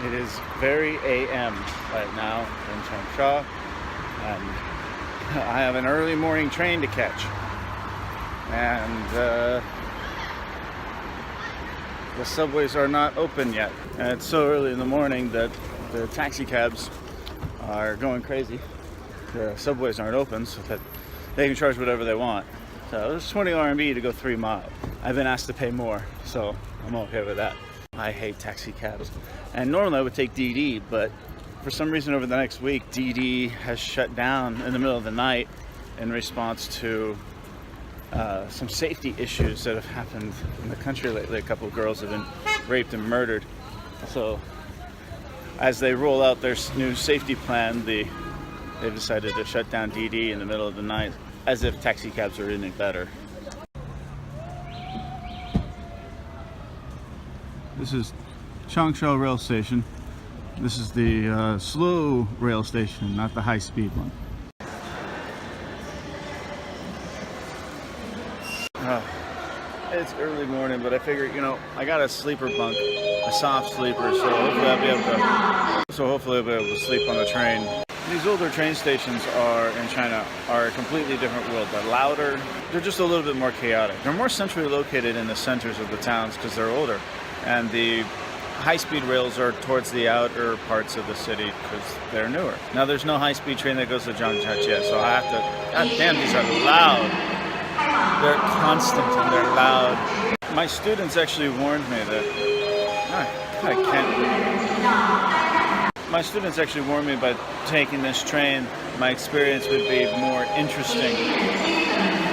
It is very AM right now in Changsha, and I have an early morning train to catch. And the subways are not open yet. And it's so early in the morning that the taxi cabs are going crazy. The subways aren't open so that they can charge whatever they want. So it's 20 RMB to go 3 miles. I've been asked to pay more, so I'm okay with that. I hate taxi cabs. And normally I would take DD, but for some reason over the next week, DD has shut down in the middle of the night in response to some safety issues that have happened in the country lately. A couple of girls have been raped and murdered. So as they roll out their new safety plan, they've decided to shut down DD in the middle of the night, as if taxi cabs are any better. This is Changsha rail station. This is the slow rail station, not the high-speed one. It's early morning, but I figured, I got a sleeper bunk, a soft sleeper, so hopefully I'll be able to sleep on the train. These older train stations in China are a completely different world. They're louder. They're just a little bit more chaotic. They're more centrally located in the centers of the towns because they're older. And the high-speed rails are towards the outer parts of the city because they're newer. Now there's no high-speed train that goes to Zhangjiajie, so I have to, god damn, these are loud. They're constant and they're loud. My students actually warned me that, I can't. My students actually warned me by taking this train, my experience would be more interesting.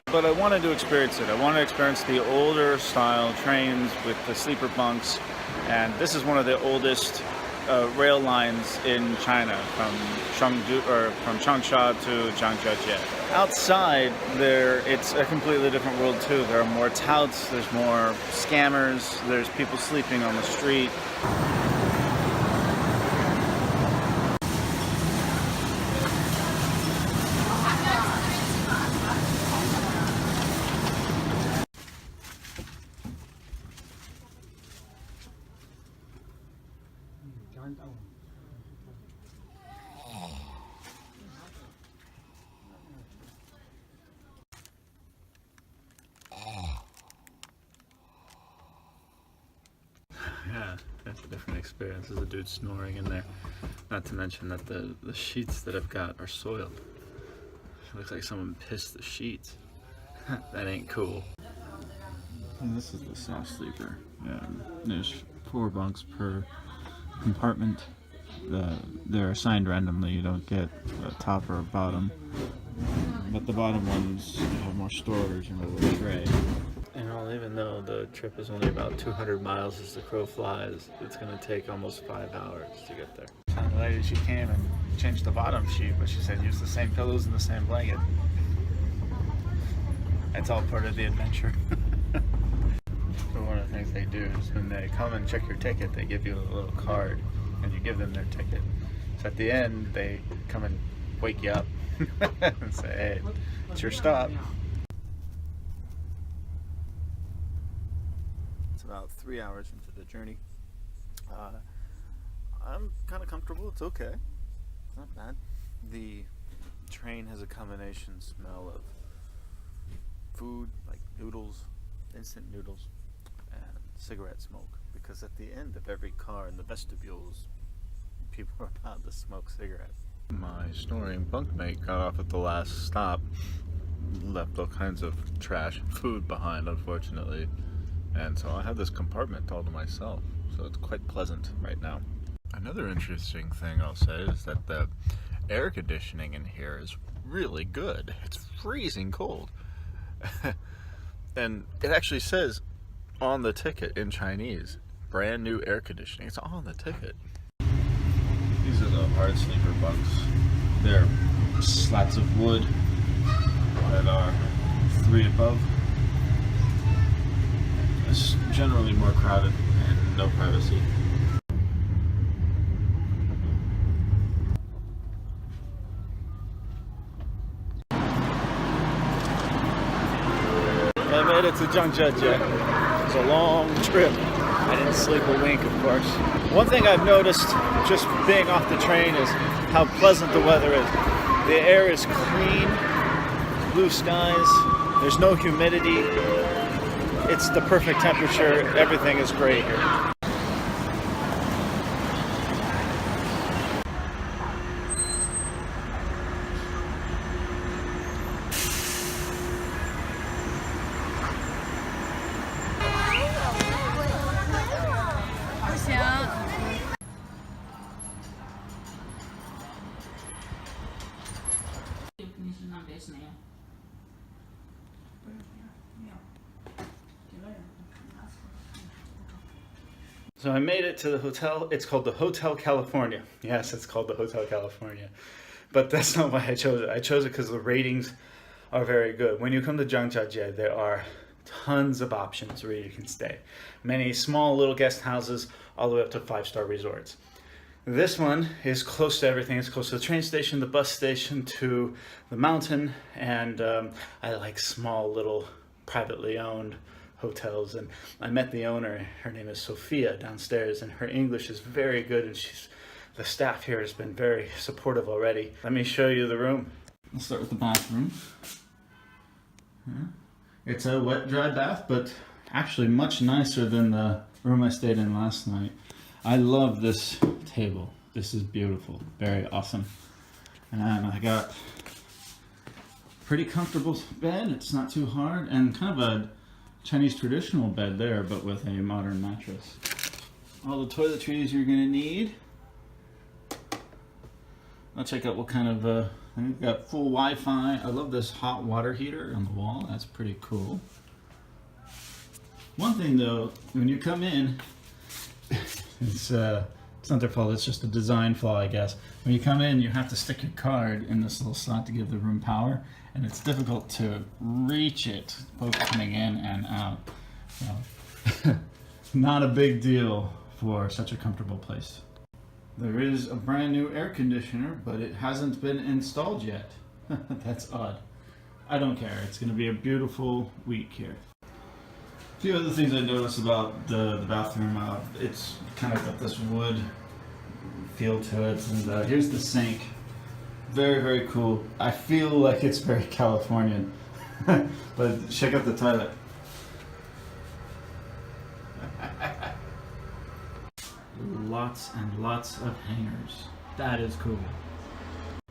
But I wanted to experience it. I wanted to experience the older style trains with the sleeper bunks. And this is one of the oldest rail lines in China, from Changsha to Zhangjiajie. Outside there, it's a completely different world too. There are more touts, there's more scammers, there's people sleeping on the street. Yeah, that's a different experience. There's a dude snoring in there. Not to mention that the sheets that I've got are soiled. It looks like someone pissed the sheets. That ain't cool. And this is the soft sleeper. Yeah, there's 4 bunks per compartment. They're assigned randomly. You don't get a top or a bottom. But the bottom ones have more storage and a little tray. Even though the trip is only about 200 miles as the crow flies, it's going to take almost 5 hours to get there. The lady, she came and changed the bottom sheet, but she said use the same pillows and the same blanket. It's all part of the adventure. So one of the things they do is when they come and check your ticket, they give you a little card and you give them their ticket. So at the end, they come and wake you up and say, hey, it's your stop. About 3 hours into the journey. I'm kind of comfortable. It's okay. It's not bad. The train has a combination smell of food, like noodles, instant noodles, and cigarette smoke. Because at the end of every car in the vestibules, people are about to smoke cigarettes. My snoring bunkmate got off at the last stop, left all kinds of trash and food behind, unfortunately. And so I have this compartment all to myself, so it's quite pleasant right now. Another interesting thing I'll say is that the air conditioning in here is really good. It's freezing cold. And it actually says on the ticket in Chinese, brand new air conditioning. It's on the ticket. These are the hard sleeper bunks. They're slats of wood that are 3 above. It's generally more crowded and no privacy. I made it to Zhangjiajie. It's a long trip. I didn't sleep a wink, of course. One thing I've noticed just being off the train is how pleasant the weather is. The air is clean, blue skies, there's no humidity. It's the perfect temperature, everything is great here. So I made it to the hotel. It's called the Hotel California. Yes, it's called the Hotel California. But that's not why I chose it. I chose it because the ratings are very good. When you come to Zhangjiajie, there are tons of options where you can stay. Many small little guest houses all the way up to 5-star resorts. This one is close to everything. It's close to the train station, the bus station, to the mountain, and I like small little privately owned hotels. And I met the owner. Her name is Sophia downstairs, and her English is very good, and the staff here has been very supportive already. Let me show you the room. Let's start with the bathroom. It's a wet dry bath, but actually much nicer than the room I stayed in last night. I love this table. This is beautiful, very awesome. And I got pretty comfortable bed. It's not too hard, and kind of a Chinese traditional bed there, but with a modern mattress. All the toiletries you're gonna need. I'll check out what kind of, we've got full Wi-Fi. I love this hot water heater on the wall. That's pretty cool. One thing though, when you come in, it's not their fault, it's just a design flaw, I guess. When you come in, you have to stick your card in this little slot to give the room power, and it's difficult to reach it, both coming in and out. So, not a big deal for such a comfortable place. There is a brand new air conditioner, but it hasn't been installed yet. That's odd. I don't care, it's gonna be a beautiful week here. A few other things I noticed about the bathroom. It's kind of got this wood feel to it, and here's the sink. Very, very cool. I feel like it's very Californian, but check out the toilet. Lots and lots of hangers. That is cool.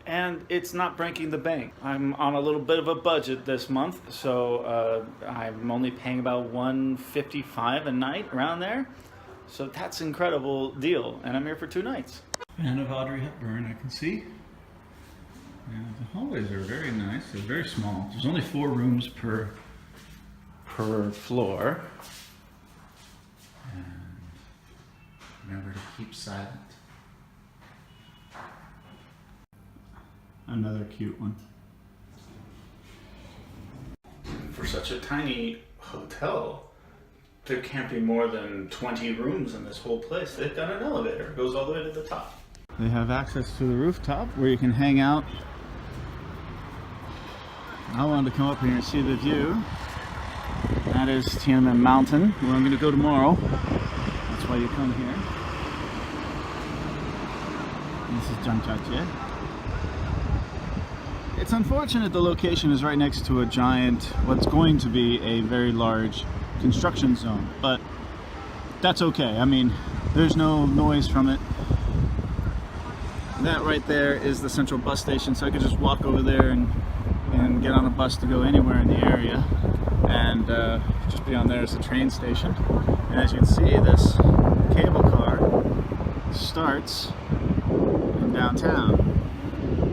And it's not breaking the bank. I'm on a little bit of a budget this month, so I'm only paying about $155 a night, around there. So that's an incredible deal, and I'm here for 2 nights. Fan of Audrey Hepburn, I can see. And the hallways are very nice. They're very small. There's only 4 rooms per floor. And remember to keep silent. Another cute one. For such a tiny hotel, there can't be more than 20 rooms in this whole place. They've got an elevator. It goes all the way to the top. They have access to the rooftop where you can hang out. I wanted to come up here and see the view. That is Tianmen Mountain, where I'm going to go tomorrow. That's why you come here. This is Zhangjiajie. It's unfortunate the location is right next to a giant, what's going to be a very large construction zone, but that's okay. I mean, there's no noise from it. That right there is the central bus station, so I could just walk over there and get on a bus to go anywhere in the area, and just beyond there is the train station. And as you can see, this cable car starts in downtown,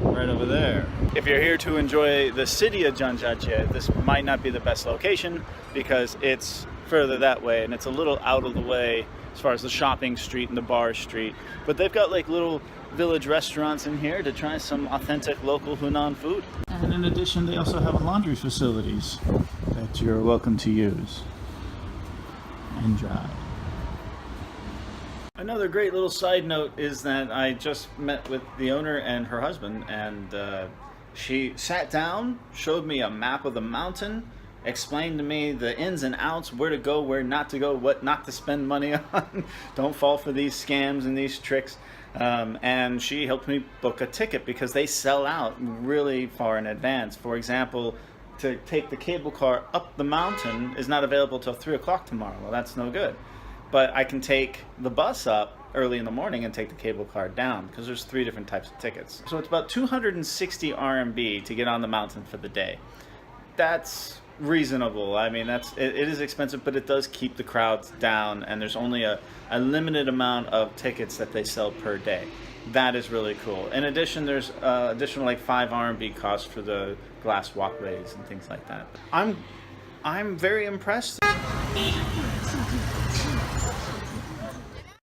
right over there. If you're here to enjoy the city of Zhangjiajie, this might not be the best location because it's further that way and it's a little out of the way as far as the shopping street and the bar street. But they've got like little village restaurants in here to try some authentic local Hunan food. And in addition, they also have laundry facilities that you're welcome to use and drive. Another great little side note is that I just met with the owner and her husband, and she sat down, showed me a map of the mountain, explained to me the ins and outs, where to go, where not to go, what not to spend money on. Don't fall for these scams and these tricks. And she helped me book a ticket because they sell out really far in advance. For example, to take the cable car up the mountain is not available till 3 o'clock tomorrow. Well, that's no good. But I can take the bus up early in the morning and take the cable car down because there's 3 different types of tickets. So it's about 260 RMB to get on the mountain for the day. That's reasonable. I mean, it is expensive, but it does keep the crowds down, and there's only a limited amount of tickets that they sell per day. That is really cool. In addition, there's additional like 5 RMB cost for the glass walkways and things like that. I'm very impressed.